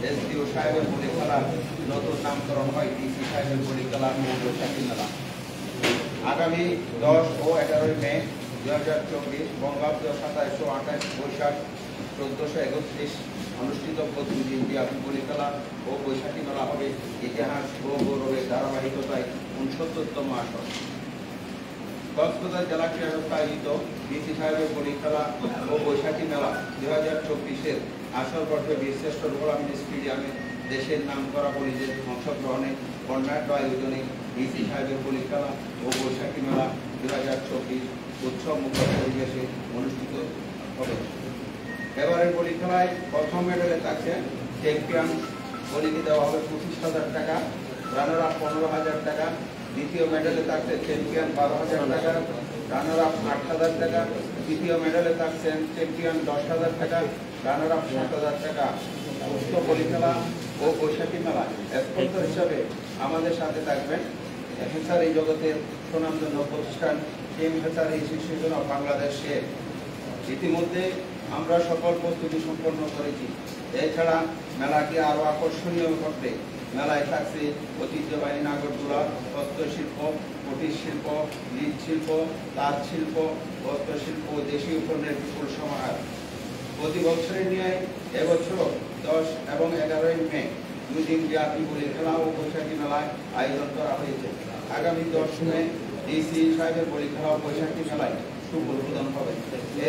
SDO সাহেবের বলি খেলা নতুন নামকরণ হয় ডিসি সাহেবের বলি খেলা ও বৈশাখী মেলা। আগামী 10 ও 11 মে 2024 বঙ্গাব্দ 2728 বৈশাখ 1431 অনুষ্ঠিত প্রতিদিনব্যাপী বলি খেলা ও বৈশাখী মেলা হবে ইতিহাস ও গৌরবের ধারাবাহিকতায় 69তম আসর। কক্সবাজার জেলা ক্রীড়া সংস্থা আয়োজিত ডিসি সাহেবের বলি খেলা ও বৈশাখী মেলা 2024-এর আসর পর্বে বীরশ্রেষ্ঠ রুহুল আমিন স্টেডিয়ামে দেশের নাম করা বলিদের অংশগ্রহণে বর্ণাঢ্য আয়োজনে ডিসি সাহেবের বলি খেলা ও বৈশাখী মেলা 2024 উৎসব মুখর পরিবেশে অনুষ্ঠিত হবে। এবারের বলি খেলায় প্রথম মেডেলে থাকছে চ্যাম্পিয়ন বলিকে দেওয়া হবে 25,000 টাকা, রানার আপ 15,000 টাকা। দ্বিতীয় মেডেলে থাকছে চ্যাম্পিয়ন 12,000 টাকা, রানার আপ 8,000 টাকা। তৃতীয় মেডেলে থাকছেন চ্যাম্পিয়ন 10,000 টাকা, রানার আপ 7,000 টাকা। উক্ত বলি খেলা ও বৈশাখী মেলা স্পন্সর হিসাবে আমাদের সাথে থাকবেন হেসারি জগতের সুনামধন্য প্রতিষ্ঠান টিম হেসারি অ্যাসোসিয়েশন অফ বাংলাদেশে। ইতিমধ্যে আমরা সকল প্রস্তুতি সম্পন্ন করেছি। এছাড়া মেলাকে আরো আকর্ষণীয় করতে মেলায় থাকছে ঐতিহ্যবাহী নাগরদোলা, হস্তশিল্প, কুটির শিল্প, মৃৎশিল্প, তাঁত শিল্প, বস্ত্রশিল্প ও দেশীয় পণ্যের বিপুল সমাহার। প্রতি বছরের ন্যায় এবছর 10 এবং 11 মে 2 দিন ব্যাপী বলি খেলা ও বৈশাখী মেলায় আয়োজন করা হয়েছে। আগামী 10 মে ডিসি সাহেবের বলি খেলা ও বৈশাখী মেলায় শুভ উদ্বোধন হবে।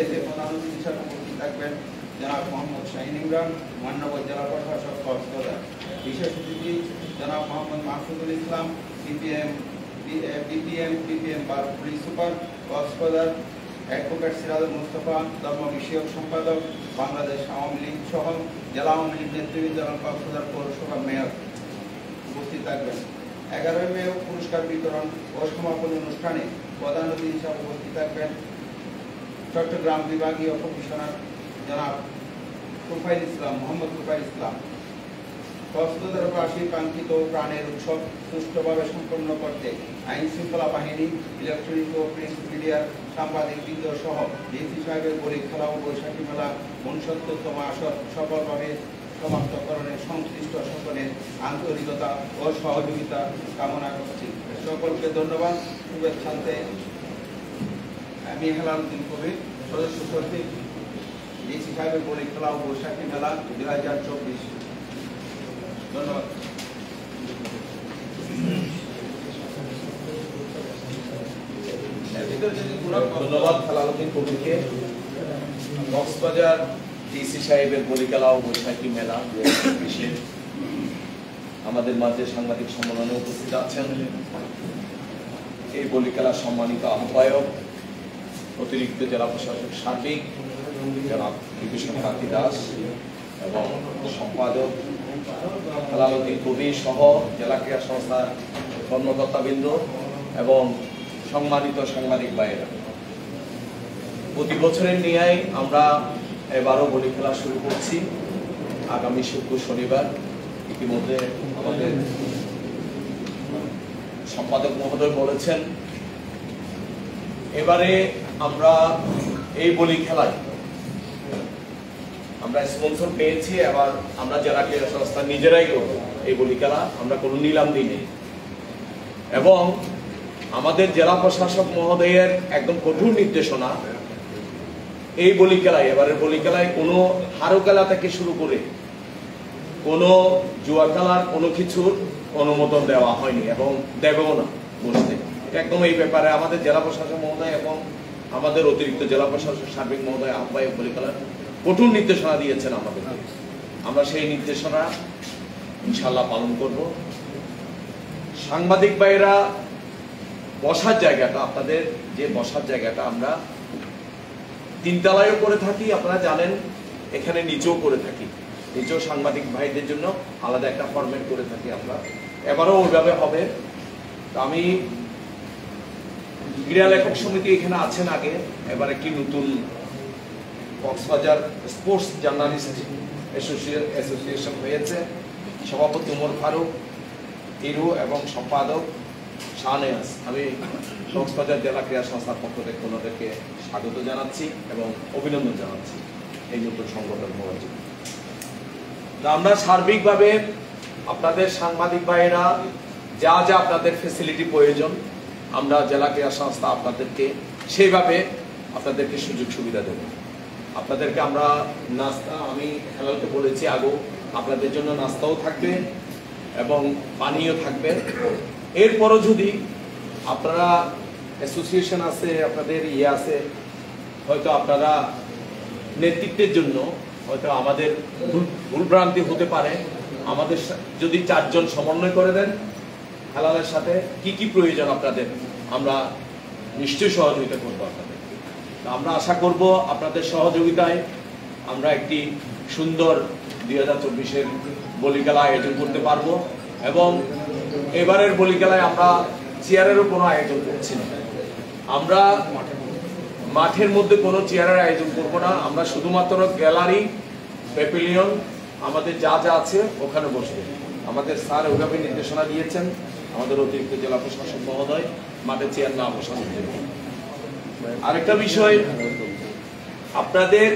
এতে প্রধান অতিথি হিসেবে উপস্থিত থাকবেন জনাব মোহাম্মদ শাহিন ইমরান, মান্যবর জেলা প্রশাসক কক্সবাজার। বিশেষ অতিথি জনাব Mohammad Mahfuzul Islam, BPM bar police super Cox's Bazar, advocate Sirajul Mustafa, ধর্ম বিষয়ক সম্পাদক বাংলাদেশ আওয়ামী লীগ সহ জেলা আওয়ামী লীগ নেতৃবৃন্দ এবং কক্সবাজার পৌরসভার মেয়র উপস্থিত থাকবেন। 11 মে পুরস্কার বিতরণ ও সমাপনী অনুষ্ঠানে প্রধান অতিথি হিসেবে উপস্থিত থাকবেন চট্টগ্রাম বিভাগীয় কমিশনার জনাব তুফাইল ইসলাম, মোহাম্মদ তুফাইল ইসলাম। কক্সবাজারবাসী কাঙ্ক্ষিত প্রাণের উৎসব সুষ্ঠুভাবে সম্পন্ন করতে আইন শৃঙ্খলা বাহিনী, ইলেকট্রনিক ও প্রিন্ট মিডিয়ার সাংবাদিকবৃন্দ সহ ডিসি সাহেবের বলি খেলা ও বৈশাখী মেলা 69তম আসর সফলভাবে সমাপ্তকরণের সংশ্লিষ্ট সকলের আন্তরিকতা ও সহযোগিতা কামনা করছি। সকলকে ধন্যবাদ। শুভেচ্ছান্তে আমি হেলালুদ্দিন কবির, সদস্য সচিব ডিসি সাহেবের বলি খেলা ও বৈশাখী মেলা 2024। ধন্যবাদ। ধন্যবাদ হেলালুদ্দিন কবিরকে। কক্সবাজার ডিসি সাহেবের বলি খেলা ও বৈশাখী মেলা 2024 আমাদের মাঝে সাংবাদিক সম্মেলনে উপস্থিত আছেন এই বলি খেলার সম্মানিত আহ্বায়ক অতিরিক্ত জেলা প্রশাসক সার্বিক জনাব বিভূষণ কান্তি দাস এবং সম্পাদক হেলালুদ্দিন কবির সহ জেলা ক্রীড়া সংস্থার কর্মকর্তাবৃন্দ এবং সম্মানিত সাংবাদিক ভাইয়েরা। প্রতি বছরের ন্যায় আমরা এবারও বলি খেলা শুরু করছি আগামী শুক্র শনিবার। ইতিমধ্যে আমাদের সম্পাদক মহোদয় বলেছেন এবারে আমরা এই বলি খেলায় আমরা স্পন্সর পেয়েছি। এবার আমরা জেলা ক্রীড়া সংস্থা নিজেরাই করব এই বলি খেলা, আমরা কোনো নিলাম দিই এবং আমাদের জেলা প্রশাসক মহোদয়ের একদম কঠোর নির্দেশনা এই বলি খেলায়, এবারের বলি খেলায় কোনো হারু খেলা থেকে শুরু করে কোনো জুয়া খেলার কোনো কিছুর অনুমোদন দেওয়া হয়নি এবং দেবেও না বসতে। একদম এই ব্যাপারে আমাদের জেলা প্রশাসক মহোদয় এবং আমাদের অতিরিক্ত জেলা প্রশাসক সার্বিক মহোদয় আহ্বায়ক বলি খেলার কঠোর নির্দেশনা দিয়েছেন আমাদের। আমরা সেই নির্দেশনা ইনশাআল্লাহ পালন করব। সাংবাদিক ভাইরা বসার জায়গাটা, আপনাদের যে বসার জায়গাটা আমরা তিনতলায়ও করে থাকি, আপনারা জানেন, এখানে নিচেও করে থাকি। নিচেও সাংবাদিক ভাইদের জন্য আলাদা একটা ফরম্যাট করে থাকি আমরা। এবারও ওইভাবে হবে। আমি ক্রীড়া লেখক সমিতি এখানে আছেন আগে, এবার একটি নতুন কক্সবাজার স্পোর্টস জার্নালিস্ট অ্যাসোসিয়েশন হয়েছে। সভাপতি উমর ফারুক ইরু এবং সম্পাদক শাহনেয়াজ। আমি কক্সবাজার জেলা ক্রীড়া সংস্থার পক্ষ থেকে ওনাদেরকে স্বাগত জানাচ্ছি এবং অভিনন্দন জানাচ্ছি এই নতুন সংগঠন হওয়ার জন্য। তো আমরা সার্বিকভাবে আপনাদের সাংবাদিক ভাইয়েরা যা যা আপনাদের ফ্যাসিলিটি প্রয়োজন আমরা জেলা ক্রীড়া সংস্থা আপনাদেরকে সেইভাবে আপনাদেরকে সুযোগ সুবিধা দেব। আপনাদেরকে আমরা নাস্তা, আমি হেলালকে বলেছি আগেও, আপনাদের জন্য নাস্তাও থাকবে এবং পানীয় থাকবে। এরপরও যদি আপনারা অ্যাসোসিয়েশন আছে, আপনাদের আছে, হয়তো আপনারা নেতৃত্বের জন্য হয়তো আমাদের ভুলভ্রান্তি হতে পারে, আমাদের যদি 4 জন সমন্বয় করে দেন হেলালের সাথে কি কি প্রয়োজন আপনাদের, আমরা নিশ্চয়ই সহযোগিতা করবো আপনাদের। আমরা আশা করব আপনাদের সহযোগিতায় আমরা একটি সুন্দর 2024-এর বলিখেলা আয়োজন করতে পারবো। এবং এবারের বলিখেলায় আমরা চেয়ারেরও কোনো আয়োজন করছি না, আমরা মাঠের মধ্যে কোনো চেয়ারের আয়োজন করব না, আমরা শুধুমাত্র গ্যালারি, প্যাভিলিয়ন, আমাদের যা যা আছে ওখানে বসবো। আমাদের স্যার ওইভাবে নির্দেশনা দিয়েছেন, আমাদের অতিরিক্ত জেলা প্রশাসক মহোদয়, মাঠে চেয়ার না বসানোর জন্য। আরেকটা বিষয়, আপনাদের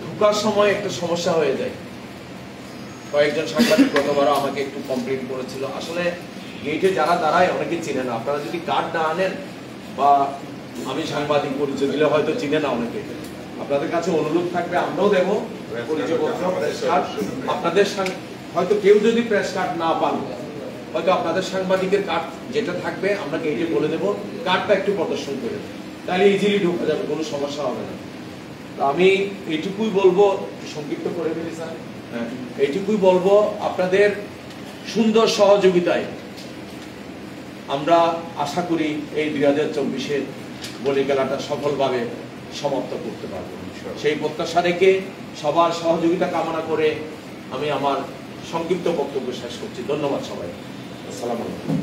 ঢোকার সময় একটা সমস্যা হয়ে যায়। কয়েকজন সাংবাদিক গতবারও আমাকে একটু কমপ্লেন করেছিল, আসলে গেটে যারা দাঁড়ায় অনেকে চিনে না। আপনারা যদি কার্ড না আনেন বা আমি সাংবাদিক পরিচয় দিলে হয়তো চিনে না অনেকে। আপনাদের কাছে অনুরোধ থাকবে, আমরাও দেবো পরিচয়পত্র, প্রেস কার্ড। আপনাদের হয়তো কেউ যদি প্রেস কার্ড না পান, হয়তো আপনাদের সাংবাদিকের কার্ড যেটা থাকবে আমরা গেটে বলে দেবো, কার্ডটা একটু প্রদর্শন করে, তাহলে ইজিলি ঢোকা যাবে, কোনো সমস্যা হবে না। আমি এইটুকুই বলবো, সংক্ষিপ্ত করে ফেলি স্যার, এইটুকুই বলবো, আপনাদের সুন্দর সহযোগিতায় আমরা আশা করি এই 2024-এর বলিখেলাটা সফলভাবে সমাপ্ত করতে পারবো। সেই প্রত্যাশা রেখে সবার সহযোগিতা কামনা করে আমি আমার সংক্ষিপ্ত বক্তব্য শেষ করছি। ধন্যবাদ সবাই। আসসালামু আলাইকুম।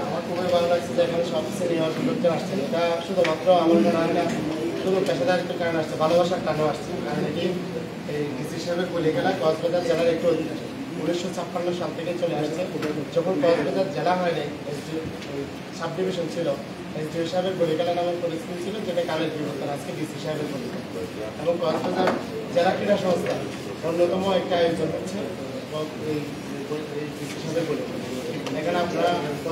আমার খুবই ভালো লাগছে যে এখানে সব সিনিয়র লোকজন আসছেন। এটা শুধুমাত্র আমার মনে হয় না শুধু পেশাদারিত্বের কারণে আসছে, ভালোবাসার কারণেও আসছে। কারণ এটি এই ডিসি সাহেবের বলিখেলা কক্সবাজার জেলার একটু 1956 সাল থেকে চলে আসছে। যখন কক্সবাজার জেলা হয়নি, সাব ডিভিশন ছিল, এসডিও সাহেবের বলিখেলা নামে পরিস্থিতি ছিল, যেটা কালের বিবর্তন আজকে ডিসি সাহেবের বলিখেলা। এবং কক্সবাজার জেলা ক্রীড়া সংস্থা অন্যতম একটা আয়োজন হচ্ছে এই ডিসি সাহেবের বলিখেলা। এখানে আপনারা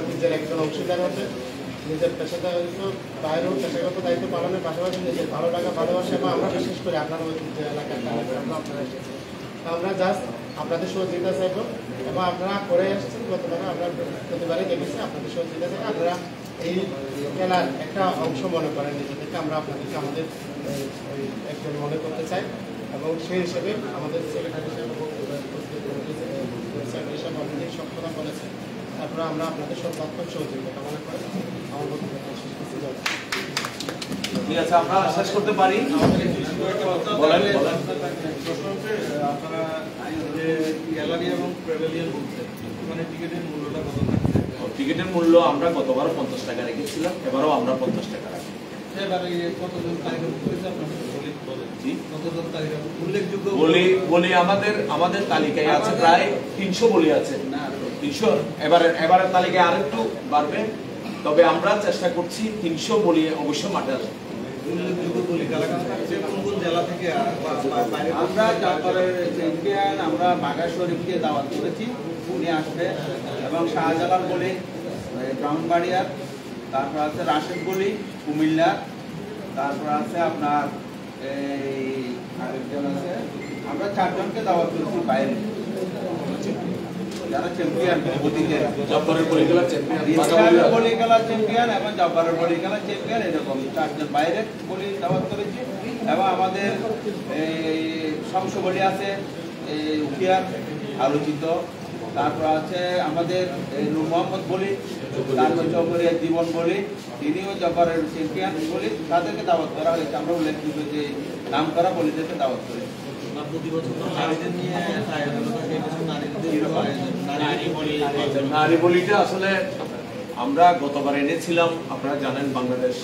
নিজের একজন অংশীদার হতে নিজের পেশাদারিত্ব বাইরেও পেশাগত দায়িত্ব পালনের পাশাপাশি নিজের ভালো লাগা, ভালোবাসা, এবং আমরা বিশেষ করে আপনার ঐতিহ্য এলাকার আপনারা এসেছেন। আমরা জাস্ট আপনাদের সহযোগিতা চাইব, এবং আপনারা করে এসেছেন গতবারে, আমরা প্রতিবারই দেখেছি আপনাদের সহযোগিতা চাই। আপনারা এই খেলার একটা অংশ মনে করেন নিজেদেরকে, আমরা আপনাদেরকে আমাদের একজন মনে করতে চাই। এবং সেই হিসেবে আমাদের সেক্রেটারি সাহেব অলরেডি সব কথা বলেছেন। তারপরে আমরা আপনাদের সর্বাত্মক সহযোগিতা কামনা করে আমার বক্তব্য শেষ করতে যাব। ঠিক আছে, আমরা শেষ করতে পারি। বলেন বলেন। আপনারা যে গ্যালারি এবং প্যাভিলিয়ন বলছেন, ওখানে টিকিটের মূল্যটা কত থাকছে? টিকিটের মূল্য আমরা গতবারও 50 টাকা রেখেছিলাম, এবারও আমরা 50 টাকা রাখি। এবারে কতজন তালিকা করেছে আপনাদের বলেন? জি, কতজন তালিকা উল্লেখযোগ্য বলি আমাদের তালিকায় আছে প্রায় 300 বলি আছে। 300 এবারের তালিকায় আরেকটু বাড়বে, তবে আমরা চেষ্টা করছি 300 বলি অবশ্য মাঠে আছে। উল্লেখযোগ্য বলিখেলা থাকছে কোন কোন জেলা থেকে? আমরা জব্বারের চ্যাম্পিয়ন আমরা বাঘা শরীফকে দাওয়াত করেছি, উনি আসবে। এবং শাহজালাল বলি ব্রাহ্মণবাড়িয়ার, তারপর আছে রাশেদ বলি কুমিল্লা, তারপর আছে আপনার এই আরেকজন আছে। আমরা 4 জনকে দাওয়াত করেছি বাইরে, যারা চ্যাম্পিয়ন জব্বারের বলিখেলার চ্যাম্পিয়ন, বলিখেলার চ্যাম্পিয়ন এবং জব্বারের বলিখেলার চ্যাম্পিয়ন, এরকম 4 জন বাইরে বলি দাওয়াত করেছি। এবং আমাদের এই শংস বলি আছে এই উখিয়ার আলোচিত, তারপর আছে আমাদের নূর মোহাম্মদ বলি, তারপর চৌধুরী জীবন বলি, তিনিও জব্বারের চ্যাম্পিয়ন বলি, তাদেরকে দাওয়াত করা হয়েছে। আমরা উল্লেখযোগ্য যে নাম করা বলিদেরকে দাওয়াত করেছি। প্রতি বছর নারীদের নিয়ে আয়োজন থাকে, নারী বলিটা আসলে আমরা গতবার এনেছিলাম, আপনারা জানেন বাংলাদেশ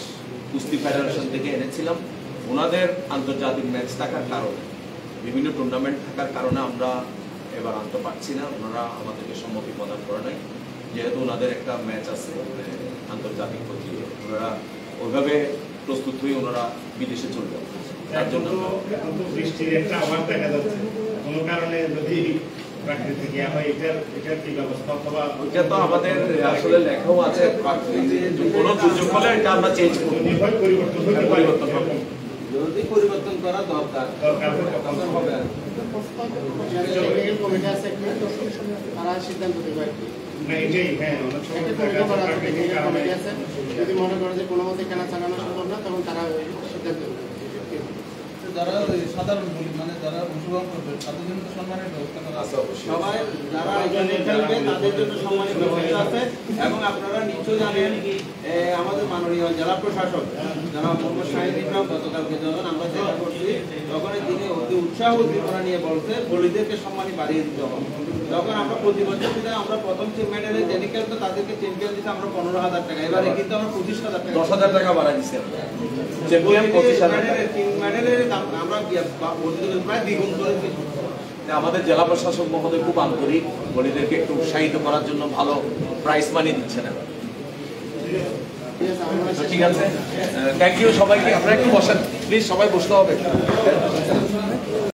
কুস্তি ফেডারেশন থেকে এনেছিলাম। ওনাদের আন্তর্জাতিক ম্যাচ থাকার কারণে, বিভিন্ন টুর্নামেন্ট থাকার কারণে আমরা এবার আনতে পারছি না, ওনারা আমাদেরকে সম্মতি প্রদান করে নাই। যেহেতু ওনাদের একটা ম্যাচ আছে আন্তর্জাতিক পর্যায়ে, ওনারা ওইভাবে প্রস্তুত হয়ে ওনারা বিদেশে চলে যাবে। তার জন্য এখন তো বৃষ্টির একটা অভাব দেখা যাচ্ছে, কোনো কারণে যদি প্রাকৃতিক ইয়া হয় এটার কি ব্যবস্থা, অথবা এটা তো আমাদের আসলে লেখাও আছে, কোনো দুর্যোগ হলে এটা আমরা চেঞ্জ করবো, পরিবর্তন হতে পারে, পরিবর্তন হবে। যদি পরিবর্তন করা দরকার তখন হবে আর টেকনিক্যাল কমিটি আছে একটা, তারা সিদ্ধান্ত দেবে আর কি। না এটাই, হ্যাঁ অনেক সময় একটা দেখা কমিটি করা আছে, যায় প্রাকৃতিক টেকনিক্যাল কারণে কমিটি আছে, যদি মনে করে যে কোনো মতে কেনা চালানো সম্ভব না, তখন তারা ওই সিদ্ধান্ত দেবে। যারা ওই সাধারণ বলি মানে যারা অংশগ্রহণ করবে তাদের জন্য তো সম্মানের ব্যবস্থা করা আছে। সবাই যারা এখানে খেলবে তাদের জন্য সম্মানিত ব্যবস্থা আছে। এবং আপনারা নিশ্চয় জানেন আমাদের মাননীয় জেলা প্রশাসক যারা মোহাম্মদ শাহিদ ইমরান গতকালকে যখন আমরা দেখা করছি তখন তিনি অতি উৎসাহ উদ্দীপনা নিয়ে বলছে বলিদেরকে সম্মানী বাড়িয়ে দিতে হবে। যখন আমরা প্রতি বছর দিলে আমরা প্রথম চ্যাম্পিয়নের যিনি খেলতো তাদেরকে চ্যাম্পিয়ন দিতে আমরা 15,000 টাকা, এবারে কিন্তু আমরা 25,000 টাকা 10,000 টাকা বাড়াই দিচ্ছি চ্যাম্পিয়ন 25,000 টাকা। মেডেলের দাম আমরা প্রায় দ্বিগুণ করে দিয়েছি। আমাদের জেলা প্রশাসক মহোদয় খুব আন্তরিক, বলিদেরকে একটু উৎসাহিত করার জন্য ভালো প্রাইস মানি দিচ্ছেন। ঠিক আছে, থ্যাংক ইউ সবাইকে। আপনারা একটু বসেন প্লিজ, সবাই বসতে হবে।